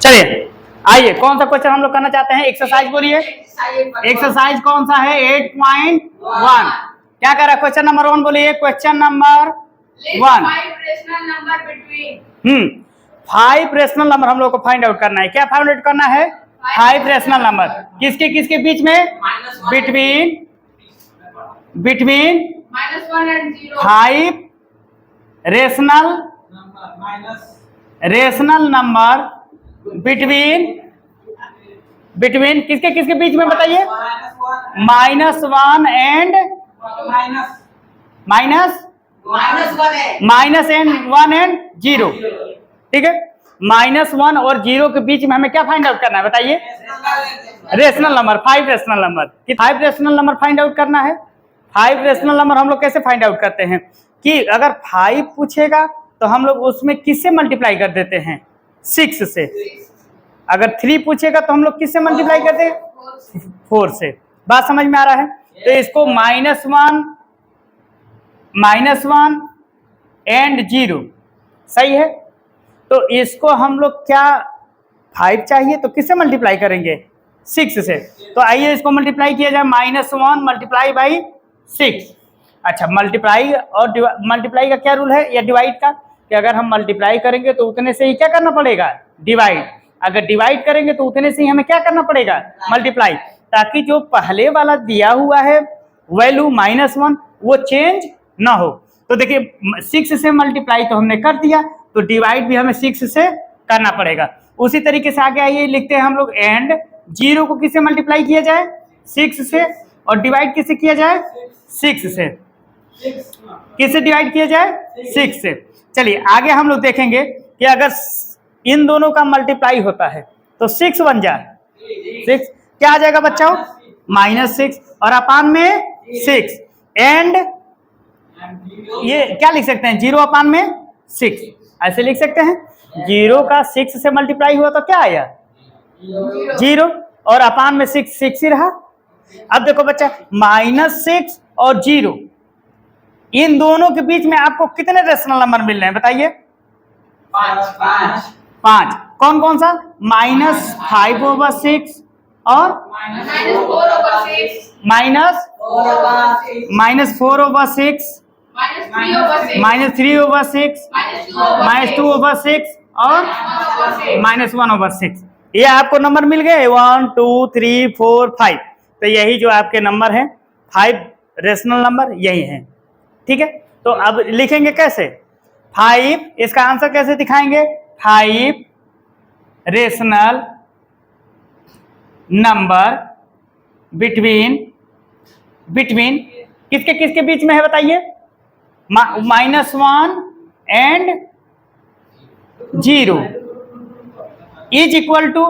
चलिए आइए, कौन सा क्वेश्चन हम लोग करना चाहते हैं? एक्सरसाइज बोलिए। एक्सरसाइज कौन सा है? 8.1। क्या कर रहा है? क्वेश्चन नंबर 1 बोलिए। Question number 1। 5 रेशनल नंबर हम लोग को फाइंड आउट करना है। क्या फाइंड आउट करना है? 5 रेशनल नंबर। किसके किसके बीच में? Between -1 and 0। 5 rational number between किसके किसके बीच में बताइए? -1 एंड -1 एंड 0। ठीक है, -1 और 0 के बीच में हमें क्या फाइंड आउट करना है बताइए? Rational number. 5 rational number. 5 rational number find out करना है। 5 रेशनल नंबर हम लोग कैसे फाइंड आउट करते हैं कि अगर 5 पूछेगा तो हम लोग उसमें किससे मल्टीप्लाई कर देते हैं? 6 से। अगर 3 पूछेगा तो हम लोग किससे मल्टीप्लाई करते हैं? 4 से। बात समझ में आ रहा है? तो इसको -1 एंड 0 सही है। तो इसको हम लोग क्या 5 चाहिए तो किससे मल्टीप्लाई करेंगे? 6 से। तो आइए इसको मल्टीप्लाई किया जाए। -1 मल्टीप्लाई बाई 6। अच्छा, मल्टीप्लाई और मल्टीप्लाई का क्या रूल है या डिवाइड का? कि अगर हम मल्टीप्लाई करेंगे तो उतने से ही क्या करना पड़ेगा? डिवाइड। अगर डिवाइड करेंगे तो उतने से ही हमें क्या करना पड़ेगा? मल्टीप्लाई, ताकि जो पहले वाला दिया हुआ है वैल्यू -1 वो चेंज ना हो। तो देखिए 6 से मल्टीप्लाई तो हमने कर दिया, तो डिवाइड भी हमें 6 से करना पड़ेगा। उसी तरीके से आगे आइए लिखते हैं हम लोग एंड 0 को किससे मल्टीप्लाई किया जाए? 6 से। और डिवाइड किससे किया जाए? 6 से। किससे डिवाइड किया जाए? 6 से। चलिए आगे हम लोग देखेंगे कि अगर इन दोनों का मल्टीप्लाई होता है तो 6 बन जाए 6 क्या आ जाएगा बच्चों? -6 और अपान में 6 एंड ये क्या लिख सकते हैं? 0 अपान में 6 ऐसे लिख सकते हैं। 0 का 6 से मल्टीप्लाई हुआ तो क्या आया? 0 और अपान में 6 ही रहा। अब देखो बच्चा, -6 और 0 इन दोनों के बीच में आपको कितने रेशनल नंबर मिल रहे हैं बताइए? 5। कौन कौन सा? -5/6 और -4/6 -3/6 -2/6 और -1/6। ये आपको नंबर मिल गए 1 2 3 4 5। तो यही जो आपके नंबर हैं 5 रेशनल नंबर यही हैं। ठीक है, तो अब लिखेंगे कैसे? 5 इसका आंसर कैसे दिखाएंगे? 5 रेशनल नंबर बिटवीन किसके किसके बीच में है बताइए? -1 एंड 0 इज इक्वल टू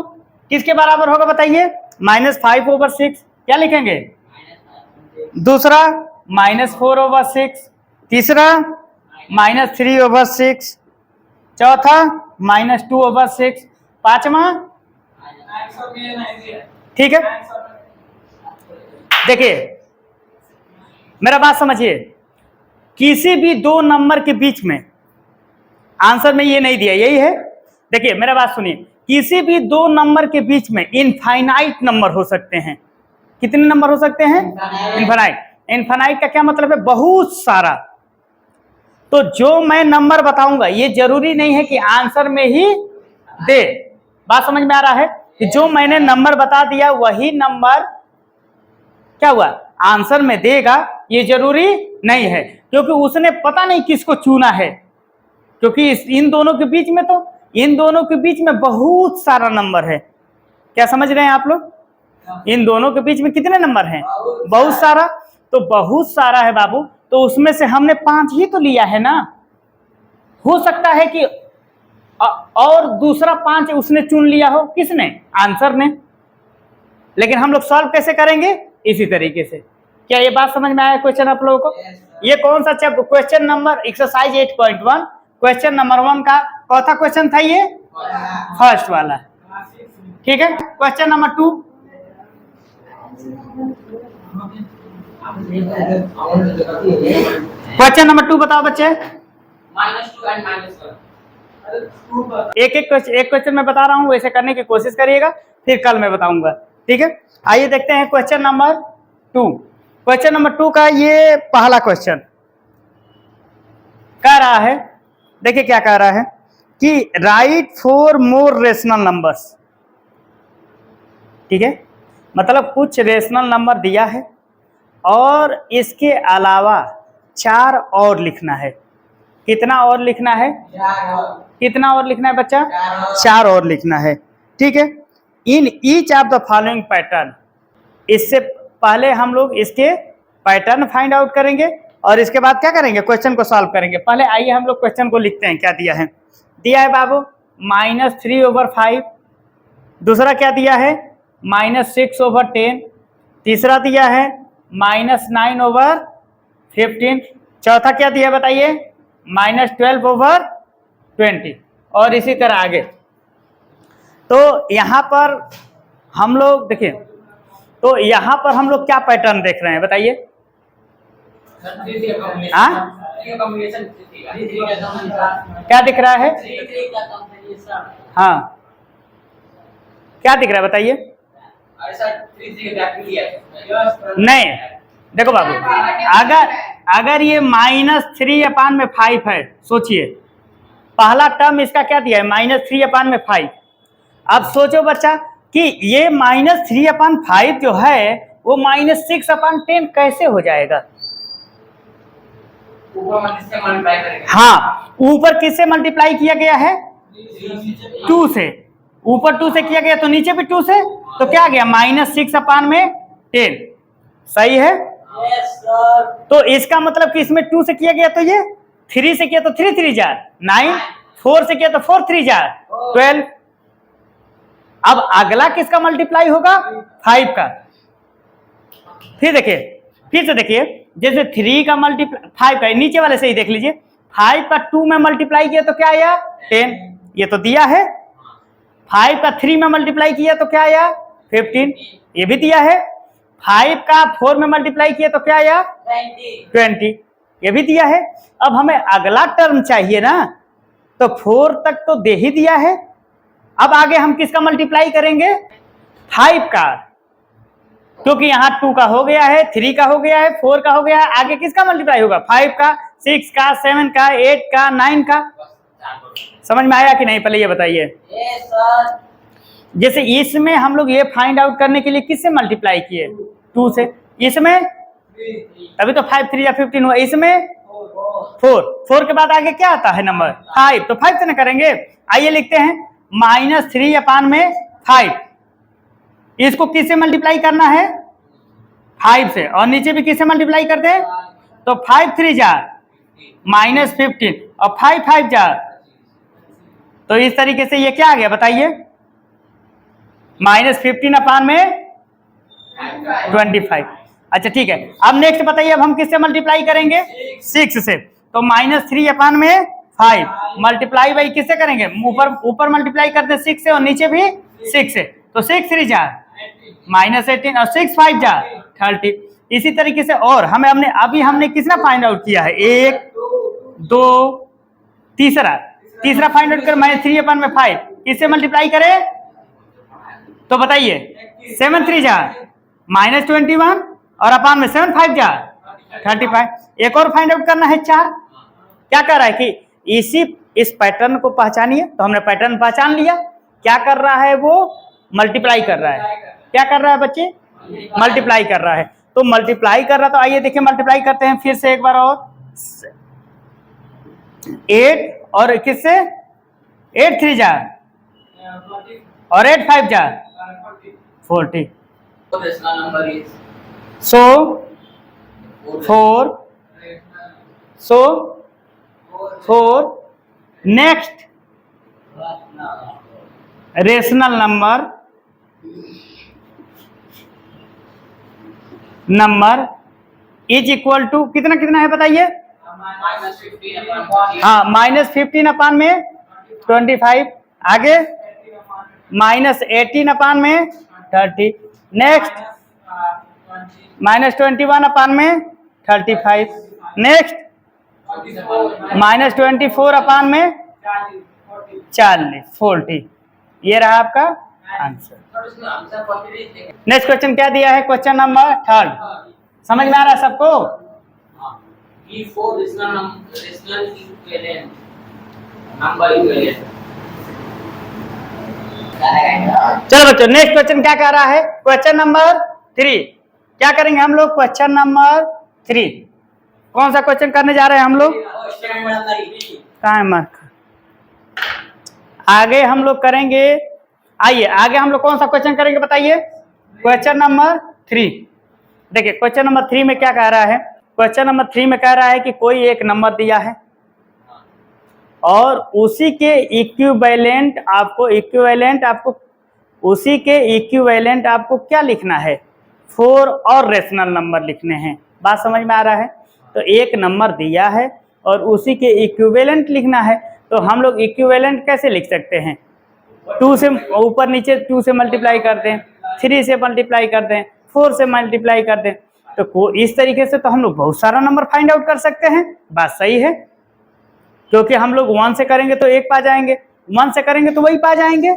किसके बराबर होगा बताइए? -5/6। क्या लिखेंगे? दूसरा -4/6, तीसरा -3/6, चौथा -2/6, पांचवा। ठीक है, देखिए मेरा बात समझिए। किसी भी दो नंबर के बीच में आंसर में ये नहीं दिया, यही है। देखिए मेरा बात सुनिए, किसी भी दो नंबर के बीच में इनफाइनाइट नंबर हो सकते हैं। कितने नंबर हो सकते हैं? इनफाइनाइट। इनफाइनाइट का क्या मतलब है? बहुत सारा। तो जो मैं नंबर बताऊंगा ये जरूरी नहीं है कि आंसर में ही दे। बात समझ में आ रहा है कि जो मैंने नंबर बता दिया वही नंबर क्या हुआ? आंसर में देगा, ये जरूरी नहीं है, क्योंकि उसने पता नहीं किसको चुना है। क्योंकि इन दोनों के बीच में बहुत सारा नंबर है। क्या समझ रहे हैं आप लोग? इन दोनों के बीच में कितने नंबर हैं? बहुत सारा। तो बहुत सारा है बाबू, तो उसमें से हमने 5 ही तो लिया है ना। हो सकता है कि और दूसरा 5 उसने चुन लिया हो। किसने? आंसर ने। लेकिन हम लोग सॉल्व कैसे करेंगे? इसी तरीके से। क्या ये बात समझ में आया क्वेश्चन आप लोगों को? ये कौन सा question number exercise 8.1 question number 1 का कौन सा क्वेश्चन था? ये फर्स्ट वाला। ठीक है, क्वेश्चन नंबर 2। क्वेश्चन नंबर 2 बताओ बच्चे। -2 and -1। एक क्वेश्चन मैं बता रहा हूँ, वैसे करने की कोशिश करिएगा, फिर कल मैं बताऊंगा। ठीक है, आइए देखते हैं क्वेश्चन नंबर 2। क्वेश्चन नंबर 2 का ये पहला क्वेश्चन कह रहा है, देखिए क्या कह रहा है कि राइट 4 मोर रेशनल नंबर्स। ठीक है, मतलब कुछ रेशनल नंबर दिया है और इसके अलावा 4 और लिखना है। कितना और लिखना है? कितना और लिखना है बच्चा? 4 और लिखना है। ठीक है, in each of the following pattern. इससे पहले हम लोग इसके पैटर्न फाइंड आउट करेंगे और इसके बाद क्या करेंगे, क्वेश्चन को सॉल्व करेंगे। पहले आइए हम लोग क्वेश्चन को लिखते हैं। क्या दिया है? दिया है बाबू -3/5। दूसरा क्या दिया है? -6/10। तीसरा दिया है -9/15। चौथा क्या दिया बताइए? -12/20। और इसी तरह आगे। तो यहाँ पर हम लोग देखिए, तो यहाँ पर हम लोग क्या पैटर्न देख रहे हैं बताइए? हाँ, क्या दिख रहा है? हाँ, क्या दिख रहा है बताइए? नहीं, देखो बाबू, अगर ये -3/5 है, सोचिए पहला टर्म इसका क्या दिया है? -3/5। अब सोचो बच्चा कि ये -3/5 जो है वो -6/10 कैसे हो जाएगा? हाँ, ऊपर किससे मल्टीप्लाई किया गया है? 2 से। ऊपर 2 से किया गया तो नीचे भी 2 से, तो क्या आ गया? -6/10। सही है? तो इसका मतलब कि इसमें 2 से किया गया तो ये 3 से किया तो 3 3 जा 9, 4 से किया तो 4 3 जा 12। अब अगला किसका मल्टीप्लाई होगा? 5 का। फिर देखिए, फिर से देखिए, जैसे 3 का मल्टीप्लाई 5 का, नीचे वाले से ही देख लीजिए, 5 का 2 में मल्टीप्लाई किया तो क्या आया? 10। ये तो दिया है। 5 का 3 में मल्टीप्लाई किया तो क्या आया? 15। ये भी दिया है। 5 का 4 में मल्टीप्लाई किया तो क्या आया? 20। ये भी दिया है। अब हमें अगला टर्म चाहिए ना, तो 4 तक तो दे ही दिया है। अब आगे हम किसका मल्टीप्लाई करेंगे? 5 का, क्योंकि यहाँ 2 का हो गया है, 3 का हो गया है, 4 का हो गया है। आगे किसका मल्टीप्लाई होगा? 5 का, 6 का, 7 का, 8 का, 9 का। समझ में आया कि नहीं? पहले ये बताइए। जैसे इसमें हम लोग ये फाइंड आउट करने के लिए किससे मल्टीप्लाई किए? 2 से। इसमें तभी तो 5 3 या 15 हुआ। इसमें 4 के बाद आगे क्या आता है नंबर? 5। तो 5 से ना करेंगे। आइए लिखते हैं -3/5। इसको किससे मल्टीप्लाई करना है? 5 से। और नीचे भी किससे मल्टीप्लाई करते हैं? तो 5 3 जा -15 और 5 5 जा, तो इस तरीके से ये क्या आ गया बताइए? -15/25। अच्छा ठीक है, अब नेक्स्ट बताइए, अब हम किससे मल्टीप्लाई करेंगे? 6 से। तो -3/5 मल्टीप्लाई बाई किससे करेंगे? ऊपर मल्टीप्लाई करते हैं 6 से और नीचे भी 6 से। तो 6 3 जा -18 और 6 5 जा 30। इसी तरीके से और हमने अभी किसना फाइंड आउट किया है? 1 2 तीसरा फाइंड आउट कर -3/5 किससे मल्टीप्लाई करें? तो बताइए 7 3 जा -21 और अपान में 7 5 जा 35। एक और फाइंड आउट करना है 4। क्या कर रहा है कि इस पैटर्न को पहचानिए। तो हमने पैटर्न पहचान लिया। क्या कर रहा है? वो मल्टीप्लाई कर रहा है। क्या कर रहा है बच्चे? मल्टीप्लाई कर रहा है। तो मल्टीप्लाई कर रहा, तो आइए देखिए मल्टीप्लाई करते हैं फिर से एक बार और। 8 और किससे? 8 3 जा और 8 5 जा 40। So 4 next rational number is equal to कितना है बताइए? हाँ, -15/25। आगे -18/30। नेक्स्ट -21/35। नेक्स्ट -24/40। 40। ये रहा आपका आंसर। नेक्स्ट क्वेश्चन क्या दिया है? क्वेश्चन नंबर 3 समझ में आ रहा है सबको? चलो बच्चों, नेक्स्ट क्वेश्चन क्या कह रहा है? क्वेश्चन नंबर 3 क्या करेंगे हम लोग? क्वेश्चन नंबर 3 कौन सा क्वेश्चन करने जा रहे हैं हम लोग? कहाँ है मार्क? आगे हम लोग करेंगे, आइए आगे हम लोग कौन सा क्वेश्चन करेंगे बताइए? Question number 3। देखिए क्वेश्चन नंबर 3 में क्या कह रहा है? क्वेश्चन नंबर 3 में कह रहा है कि कोई एक नंबर दिया है और उसी के इक्विवेलेंट आपको क्या लिखना है? 4 और रेशनल नंबर लिखने हैं। बात समझ में आ रहा है? तो एक नंबर दिया है और उसी के इक्विवेलेंट लिखना है। तो हम लोग इक्विवेलेंट कैसे लिख सकते हैं? 2 से ऊपर नीचे 2 से मल्टीप्लाई कर दें, 3 से मल्टीप्लाई कर दें, 4 से मल्टीप्लाई कर दें। तो इस तरीके से तो हम लोग बहुत सारा नंबर फाइंड आउट कर सकते हैं। बात सही है, क्योंकि हम लोग 1 से करेंगे तो एक पा जाएंगे, 1 से करेंगे तो वही पा जाएंगे,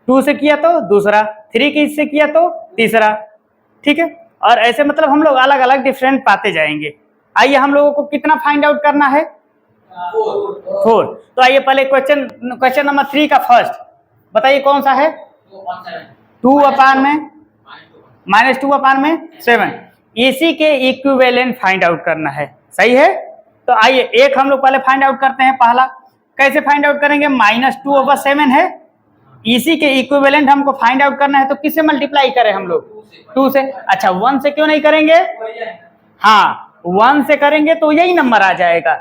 2 से किया तो दूसरा, 3 से किया तो तीसरा। ठीक है, और ऐसे मतलब हम लोग अलग अलग डिफरेंट पाते जाएंगे। आइए हम लोगों को कितना फाइंड आउट करना है? 4। तो आइए पहले क्वेश्चन नंबर 3 का फर्स्ट बताइए कौन सा है? 2/में -2/7। इसी के इक्विवेलेंट फाइंड आउट करना है। सही है, तो आइए एक हम लोग पहले फाइंड आउट करते हैं। पहला कैसे फाइंड आउट करेंगे? -2/7 है, इसी के इक्विवेलेंट हमको फाइंड आउट करना है। तो किससे मल्टीप्लाई करें हम लोग? 2 से। अच्छा 1 से क्यों नहीं करेंगे? हाँ 1 से करेंगे तो यही नंबर आ जाएगा।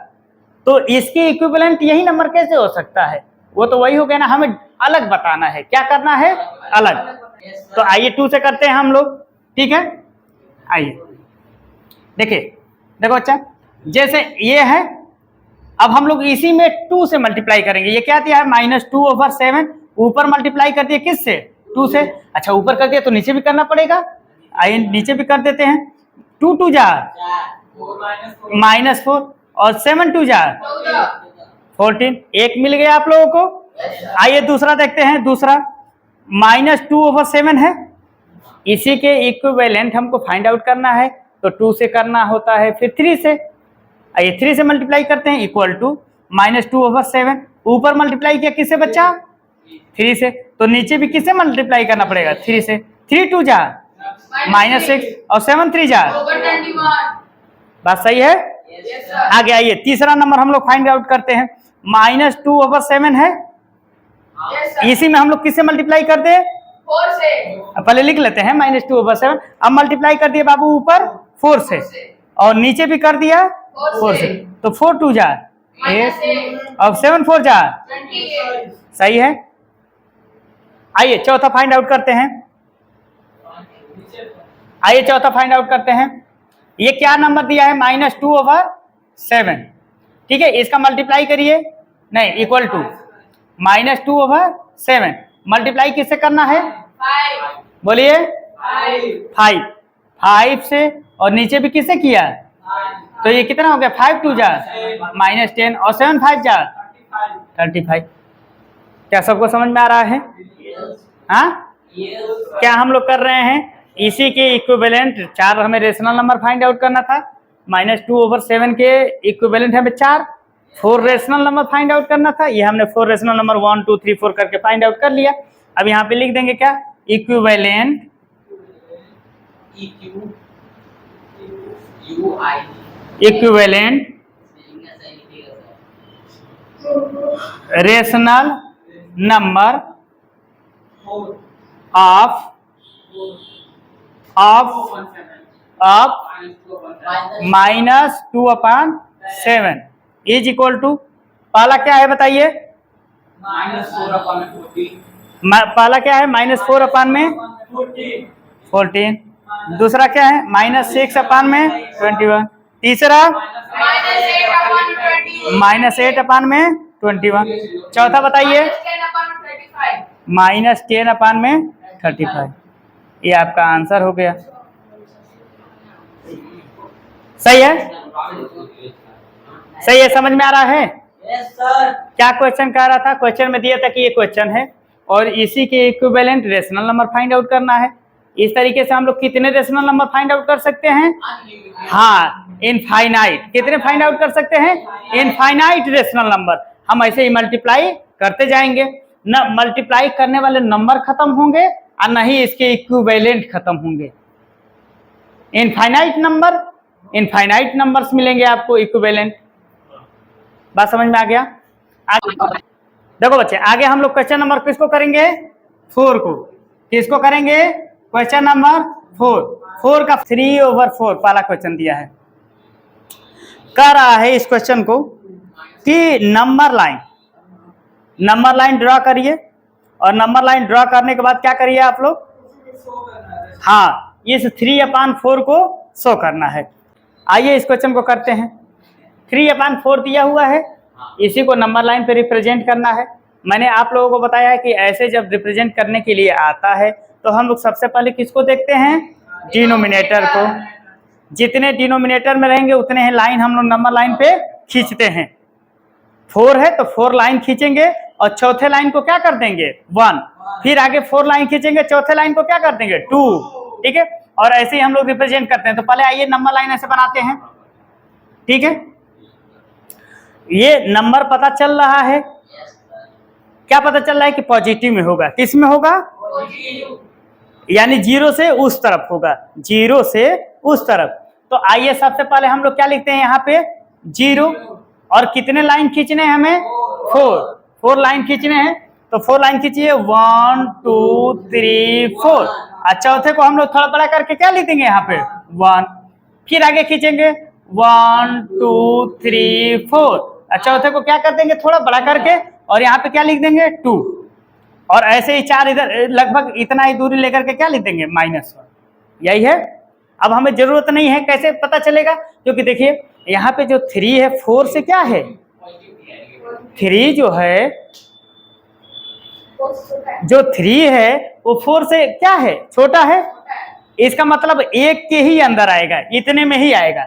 तो इसकी इक्विवेलेंट यही नंबर कैसे हो सकता है? वो तो वही हो गया ना, हमें अलग बताना है। क्या करना है? अलग। तो आइए 2 से करते हैं हम लोग। ठीक है, आइए देखो अच्छा, जैसे ये है, अब हम लोग इसी में 2 से मल्टीप्लाई करेंगे। ये क्या दिया है? -2/7। ऊपर मल्टीप्लाई कर दिए किससे? 2 से। अच्छा ऊपर कर दिया तो नीचे भी करना पड़ेगा। आइए नीचे भी कर देते हैं। 2 2 जा -4 और 7 2 जा 14। एक मिल गया आप लोगों को। आइए दूसरा देखते हैं। दूसरा -2/7 है, इसी के इक्विवेलेंट हमको फाइंड आउट करना है। तो 2 से करना होता है, फिर 3 से। आइए 3 से मल्टीप्लाई करते हैं, इक्वल टू -2/7। ऊपर मल्टीप्लाई किया किससे बच्चा? 3 से। तो नीचे भी किससे मल्टीप्लाई करना पड़ेगा? 3 से। 3 2 जा -6 और 7 3 जा। बात सही है? आगे आइए तीसरा नंबर हम लोग फाइंड आउट करते हैं। -2/7 है, इसी में हम लोग किससे मल्टीप्लाई कर दे? 4 से। पहले लिख लेते हैं -2/7। अब मल्टीप्लाई कर दिए बाबू ऊपर 4 से और नीचे भी कर दिया 4 से। तो 4 2 जा 8 और 7 4 जा 28। सही है। आइए चौथा फाइंड आउट करते हैं। ये क्या नंबर दिया है? -2/7। ठीक है, इसका मल्टीप्लाई करिए, नहीं इक्वल टू -2/7 मल्टीप्लाई किससे करना है? 5। बोलिए 5 से, और नीचे भी किससे किया? तो ये कितना हो गया? 5 2 जा -10 और 7 5 जा 35। क्या सबको समझ में आ रहा है? हाँ, क्या हम लोग कर रहे हैं? इसी के इक्विवेलेंट 4 हमें रेशनल नंबर फाइंड आउट करना था। -2/7 के इक्विवेलेंट हमें 4 रेशनल नंबर फाइंड आउट करना था। ये हमने 4 रेशनल नंबर 1 2 3 4 करके फाइंड आउट कर लिया। अब यहाँ पे लिख देंगे क्या? Equivalent rational number of -2/7 is equal to, पहला क्या है बताइए? पहला क्या है? -4/14। दूसरा क्या है? -6/21। तीसरा -8/21। चौथा बताइए? -10/35। ये आपका आंसर हो गया। सही है? सही है, समझ में आ रहा है? क्या क्वेश्चन कह रहा था? क्वेश्चन में दिया था कि ये क्वेश्चन है और इसी के equivalent rational number find out करना है। इस तरीके से हम लोग कितने रेशनल नंबर फाइंड आउट कर सकते हैं? हाँ, इनफाइनाइट। कितने फाइंड आउट कर सकते हैं? Infinite rational number. हम ऐसे ही मल्टीप्लाई करते जाएंगे, न मल्टीप्लाई करने वाले नंबर खत्म होंगे और न ही इसके इक्विवेलेंट खत्म होंगे। इनफाइनाइट नंबर, इनफाइनाइट नंबर्स मिलेंगे आपको इक्विवेलेंट। बात समझ में आ गया? आगे देखो बच्चे, आगे हम लोग क्वेश्चन नंबर किसको करेंगे? 4 को। किसको करेंगे? क्वेश्चन नंबर 4 का 3/4 वाला क्वेश्चन दिया है। कह रहा है इस क्वेश्चन को कि नंबर लाइन ड्रॉ करिए और नंबर लाइन ड्रॉ करने के बाद क्या करिए आप लोग? हाँ, इस 3/4 को शो करना है। आइए इस क्वेश्चन को करते हैं। 3/4 दिया हुआ है, इसी को नंबर लाइन पे रिप्रेजेंट करना है। मैंने आप लोगों को बताया है कि ऐसे जब रिप्रेजेंट करने के लिए आता है तो हम लोग सबसे पहले किसको देखते हैं? डिनोमिनेटर को। जितने डिनोमिनेटर में रहेंगे उतने ही लाइन हम लोग नंबर लाइन पे खींचते हैं। 4 है तो 4 लाइन खींचेंगे और चौथे लाइन को क्या कर देंगे? 1। फिर आगे 4 लाइन खींचेंगे, चौथे लाइन को क्या कर देंगे? 2। ठीक है, और ऐसे ही हम लोग रिप्रेजेंट करते हैं। तो पहले आइए नंबर लाइन ऐसे बनाते हैं। ठीक है, ये नंबर पता चल रहा है, क्या पता चल रहा है कि पॉजिटिव में होगा। किस में होगा? यानी 0 से उस तरफ होगा, 0 से उस तरफ। तो आइए सबसे पहले हम लोग क्या लिखते हैं यहाँ पे? 0। और कितने लाइन खींचने हैं हमें? 4 लाइन खींचने हैं। तो 4 लाइन खींचिए, 1 2 3 4। और चौथे को हम लोग थोड़ा बड़ा करके क्या लिख देंगे यहाँ पे? 1। फिर आगे खींचेंगे 1 2 3 4। और चौथे को क्या कर देंगे? थोड़ा बड़ा करके, और यहाँ पे क्या लिख देंगे? 2। और ऐसे ही 4 इधर, लगभग इतना ही दूरी लेकर के क्या लिख देंगे? -1। यही है। अब हमें जरूरत नहीं है, कैसे पता चलेगा? क्योंकि देखिए यहाँ पे जो 3 है 4 से क्या है? 3 जो है, जो 3 है वो 4 से क्या है? छोटा है। इसका मतलब 1 के ही अंदर आएगा, इतने में ही आएगा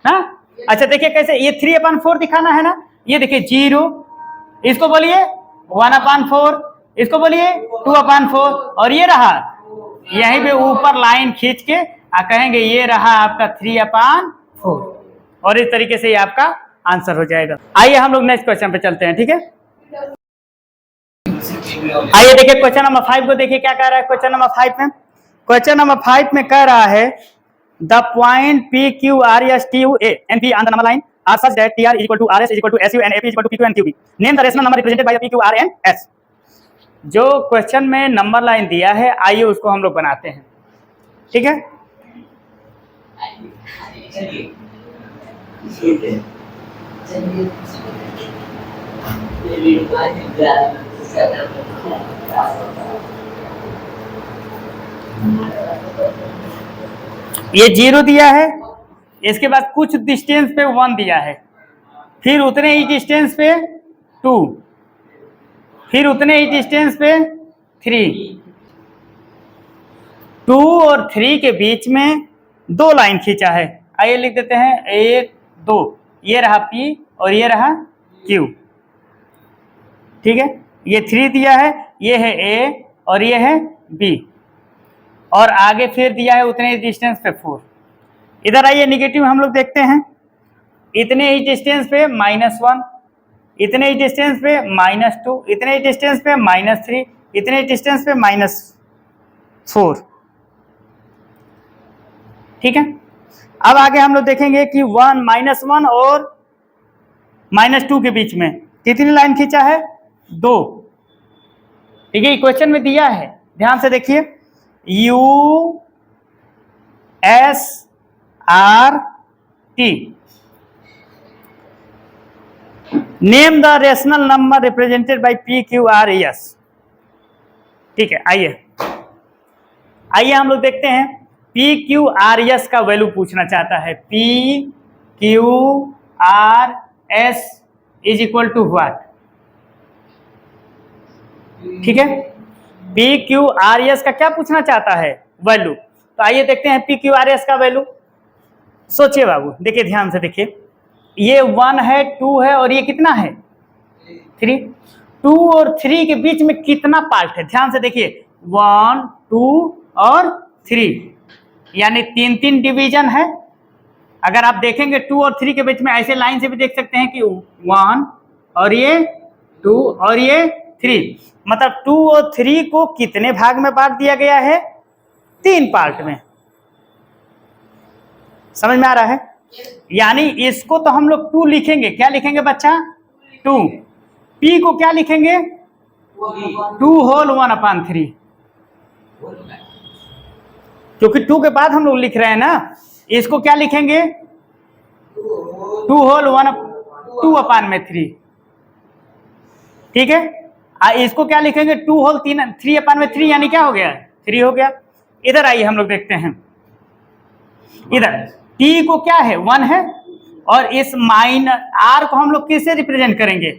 ना। अच्छा देखिए कैसे, ये 3/4 दिखाना है ना। ये देखिए 0, इसको बोलिए 1/4, इसको बोलिए 2/4, और ये रहा यहीं पे ऊपर लाइन खींच के कहेंगे ये रहा आपका 3/4, और इस तरीके से ये आपका आंसर हो जाएगा। आइए हम लोग नेक्स्ट क्वेश्चन पे चलते हैं। ठीक है, आइए देखिए क्वेश्चन नंबर 5 को देखिए क्या कह रहा है। क्वेश्चन नंबर 5 में, क्वेश्चन नंबर 5 में कह रहा है the point P Q R S T U A and P on the number line are such that TR is equal to RS is equal to SU and AP is equal to PQ and QB. Name the rational number represented by the PQ R and S. जो question में number line दिया है, आइए उसको हम लोग बनाते हैं। ठीक है, ये 0 दिया है, इसके बाद कुछ डिस्टेंस पे 1 दिया है, फिर उतने ही डिस्टेंस पे 2, फिर उतने ही डिस्टेंस पे 3। 2 और 3 के बीच में 2 लाइन खींचा है। आइए लिख देते हैं 1 2। ये रहा P और ये रहा Q। ठीक है, ये 3 दिया है, ये है A और ये है B, और आगे फिर दिया है उतने ही डिस्टेंस पे 4। इधर आइए नेगेटिव हम लोग देखते हैं। इतने ही डिस्टेंस पे -1, इतने ही डिस्टेंस पे -2, इतने ही डिस्टेंस पे -3, इतने ही डिस्टेंस पे -4। ठीक है, अब आगे हम लोग देखेंगे कि 1 -1 और -2 के बीच में कितनी लाइन खींचा है? 2। ठीक है, क्वेश्चन में दिया है, ध्यान से देखिए, U S R T। Name the rational number represented by P Q R S। ठीक है, आइए हम लोग देखते हैं। P Q R S का वैल्यू पूछना चाहता है। P Q R S is equal to what? ठीक है, P Q R S का क्या पूछना चाहता है? वैल्यू। तो आइए देखते हैं P Q R S का वैल्यू। सोचिए बाबू, देखिए ध्यान से देखिए, ये 1 है, 2 है और ये कितना है? 3। 2 और 3 के बीच में कितना पार्ट है, ध्यान से देखिए, 1 2 और 3, यानी 3 डिवीजन है। अगर आप देखेंगे 2 और 3 के बीच में ऐसे लाइन से भी देख सकते हैं कि 1 और ये 2 और ये 3, मतलब 2 और 3 को कितने भाग में बांट दिया गया है, 3 पार्ट में। समझ में आ रहा है? यानी इसको तो हम लोग 2 लिखेंगे, क्या लिखेंगे बच्चा, 2। P को क्या लिखेंगे, 2 होल 1/3, क्योंकि 2 के बाद हम लोग लिख रहे हैं ना। इसको क्या लिखेंगे, 2 होल 2/3, ठीक है। इसको क्या लिखेंगे, 2 होल 3/3, यानी क्या हो गया, 3 हो गया। इधर आइए हम लोग देखते हैं, इधर T को क्या है, 1 है, और इस R को हम लोग किससे रिप्रेजेंट करेंगे,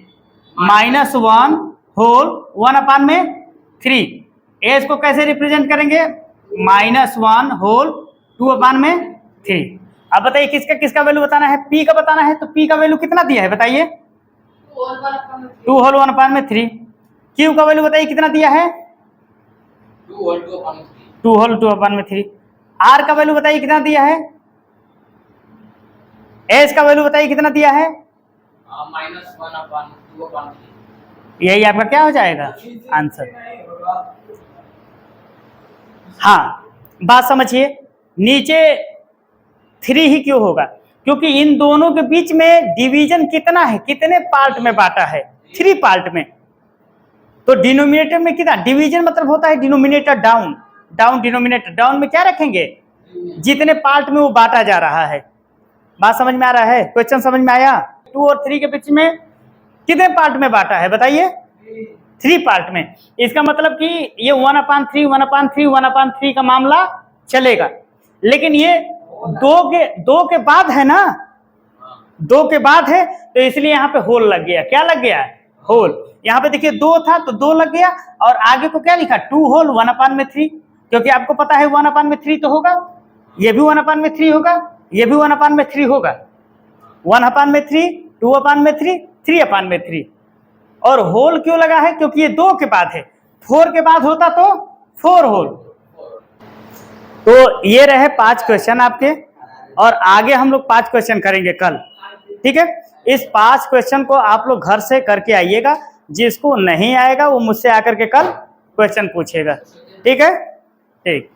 -1 होल 1/3। S को कैसे रिप्रेजेंट करेंगे, -1 होल 2/3। अब बताइए किसका किसका वैल्यू बताना है, P का बताना है, तो P का वैल्यू कितना दिया है बताइए, 2 होल 1/3। Q का वैल्यू बताइए कितना दिया है, 2 होल 2/3। R का वैल्यू बताइए कितना दिया है, S का वैल्यू बताइए कितना दिया है, -1/2/3। यही आपका क्या हो जाएगा आंसर। हाँ, बात समझिए, नीचे 3 ही क्यों होगा, क्योंकि इन दोनों के बीच में डिवीजन कितना है, कितने पार्ट में बांटा है, 3 पार्ट में। तो डिनोमिनेटर में कितना, डिवीजन मतलब होता है denominator down, down denominator, down में क्या रखेंगे, जितने पार्ट में वो बांटा जा रहा है। बात समझ में आ रहा है, क्वेश्चन समझ में आया। 2 और 3 के बीच में कितने पार्ट में बांटा है बताइए, 3 पार्ट में। इसका मतलब कि ये 1/3 का मामला चलेगा, लेकिन ये 2 के बाद है ना, 2 के बाद है, तो इसलिए यहाँ पे होल लग गया। क्या लग गया, होल। यहाँ पे देखिए 2 था तो 2 लग गया, और आगे को क्या लिखा, 2 होल 1/3, क्योंकि आपको पता है 1/3 तो होगा, ये भी 1/3 होगा, ये भी 1/3 होगा, 1/3, 2/3, 3/3। और होल क्यों लगा है, क्योंकि ये 2 के बाद है, 4 के बाद होता तो 4 होल। तो ये रहे 5 क्वेश्चन आपके, और आगे हम लोग 5 क्वेश्चन करेंगे कल, ठीक है। इस 5 क्वेश्चन को आप लोग घर से करके आइएगा, जिसको नहीं आएगा वो मुझसे आकर के कल क्वेश्चन पूछेगा, ठीक है, ठीक।